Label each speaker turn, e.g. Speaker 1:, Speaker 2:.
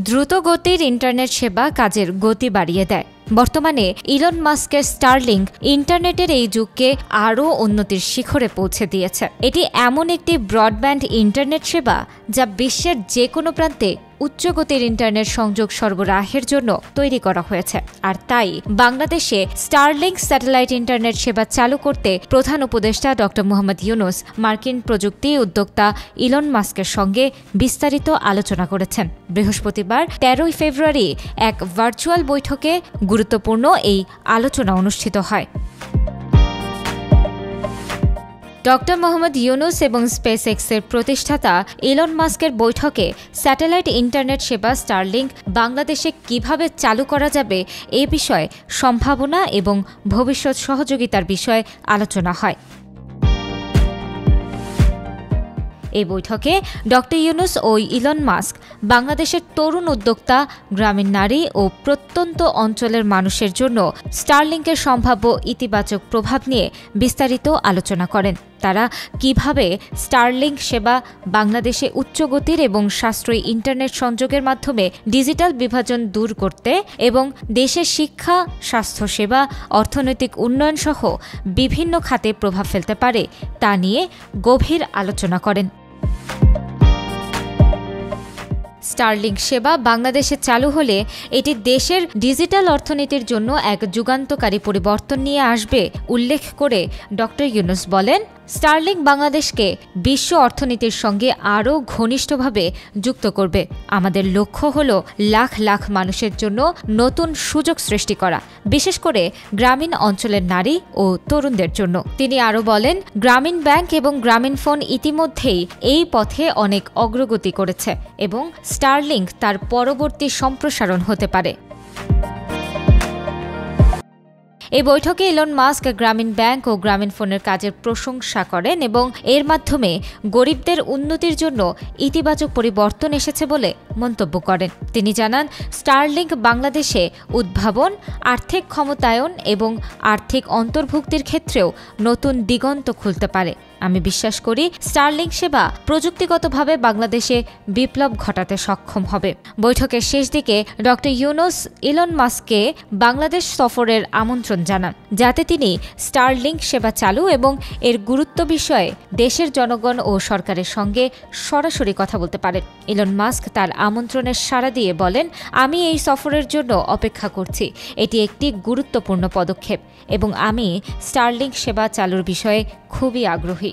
Speaker 1: দ্রুত গতির ইন্টারনেট সেবা কাজের গতি বাড়িয়ে দেয়। বর্তমানে ইলন মাস্কের স্টারলিংক ইন্টারনেটের এই যুগকে আরও উন্নতির শিখরে পৌঁছে দিয়েছে। এটি এমন একটি ব্রডব্যান্ড ইন্টারনেট সেবা যা বিশ্বের যে কোনো প্রান্তে উচ্চগতির ইন্টারনেট সংযোগ সরবরাহের জন্য তৈরি করা হয়েছে। আর তাই বাংলাদেশে স্টারলিংক স্যাটেলাইট ইন্টারনেট সেবা চালু করতে প্রধান উপদেষ্টা ড. মোহাম্মদ ইউনূস মার্কিন প্রযুক্তি উদ্যোক্তা ইলন মাস্কের সঙ্গে বিস্তারিত আলোচনা করেছেন। বৃহস্পতিবার 13 ফেব্রুয়ারি এক ভার্চুয়াল বৈঠকে গুরুত্বপূর্ণ এই আলোচনা অনুষ্ঠিত হয়। ড. মোহাম্মদ ইউনূস এবং স্পেসএক্সের প্রতিষ্ঠাতা ইলন মাস্কের বৈঠকে স্যাটেলাইট ইন্টারনেট সেবা স্টারলিংক বাংলাদেশে কিভাবে চালু করা যাবে এ বিষয়ে সম্ভাবনা এবং ভবিষ্যৎ সহযোগিতার বিষয়ে আলোচনা হয়। এই বৈঠকে ড. ইউনূস ও ইলন মাস্ক বাংলাদেশের তরুণ উদ্যোক্তা, গ্রামীণ নারী ও প্রত্যন্ত অঞ্চলের মানুষের জন্য স্টারলিংকের সম্ভাব্য ইতিবাচক প্রভাব নিয়ে বিস্তারিত আলোচনা করেন। তারা কিভাবে স্টারলিংক সেবা বাংলাদেশে উচ্চগতির এবং সাশ্রয়ী ইন্টারনেট সংযোগের মাধ্যমে ডিজিটাল বিভাজন দূর করতে এবং দেশের শিক্ষা, স্বাস্থ্যসেবা, অর্থনৈতিক উন্নয়ন সহ বিভিন্ন খাতে প্রভাব ফেলতে পারে তা নিয়ে গভীর আলোচনা করেন। স্টারলিংক সেবা বাংলাদেশে চালু হলে এটি দেশের ডিজিটাল অর্থনীতির জন্য এক যুগান্তকারী পরিবর্তন নিয়ে আসবে উল্লেখ করে ড. ইউনূস বলেন, স্টারলিংক বাংলাদেশকে বিশ্ব অর্থনীতির সঙ্গে আরও ঘনিষ্ঠভাবে যুক্ত করবে। আমাদের লক্ষ্য হল লাখ লাখ মানুষের জন্য নতুন সুযোগ সৃষ্টি করা, বিশেষ করে গ্রামীণ অঞ্চলের নারী ও তরুণদের জন্য। তিনি আরও বলেন, গ্রামীণ ব্যাংক এবং গ্রামীণ ফোন ইতিমধ্যেই এই পথে অনেক অগ্রগতি করেছে এবং স্টারলিংক তার পরবর্তী সম্প্রসারণ হতে পারে। এই বৈঠকে ইলন মাস্ক গ্রামীণ ব্যাংক ও গ্রামীণ ফোনের কাজের প্রশংসা করেন এবং এর মাধ্যমে গরিবদের উন্নতির জন্য ইতিবাচক পরিবর্তন এসেছে বলে মন্তব্য করেন। তিনি জানান, স্টারলিংক বাংলাদেশে উদ্ভাবন, আর্থিক ক্ষমতায়ন এবং আর্থিক অন্তর্ভুক্তির ক্ষেত্রেও নতুন দিগন্ত খুলতে পারে। আমি বিশ্বাস করি স্টারলিংক সেবা প্রযুক্তিগতভাবে বাংলাদেশে বিপ্লব ঘটাতে সক্ষম হবে। বৈঠকের শেষ দিকে ড. ইউনূস ইলন মাস্ককে বাংলাদেশ সফরের আমন্ত্রণ জানান, যাতে তিনি স্টারলিংক সেবা চালু এবং এর গুরুত্ব বিষয়ে দেশের জনগণ ও সরকারের সঙ্গে সরাসরি কথা বলতে পারেন। ইলন মাস্ক তার আমন্ত্রণের সাড়া দিয়ে বলেন, আমি এই সফরের জন্য অপেক্ষা করছি। এটি একটি গুরুত্বপূর্ণ পদক্ষেপ এবং আমি স্টারলিংক সেবা চালুর বিষয়ে খুবই আগ্রহী।